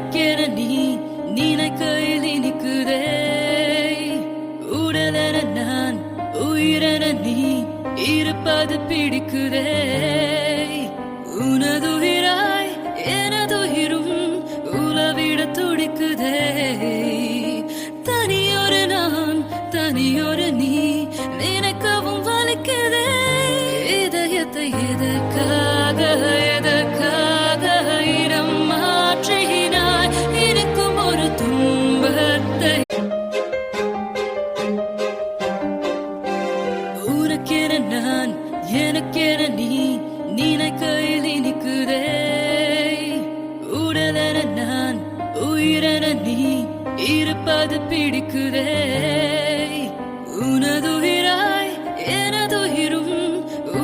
உனக்கென நீ நினைக்கையில் இனிக்குதே. உடலென நான் உயிரென நீ இருப்பது பிடிக்குதே. உனதுயிராய் எனதுயிரும் உலவிட துடிக்குதே. தனியொரு நான் தனியொரு நீ நினைக்கவும் வலிக்குதே. இதயத்தை எதற்காக எதற்காக இடம் மாற்றினாய் இருக்கும் ஒரு துன்பத்தை. உனக்கென நான் எனக்கென நீ நினைக்கையில் இனிக்குதே. உடலென நான் உயிரென நீ இருப்பது பிடிக்குதே. உனதுயிராய் எனதுயிரும்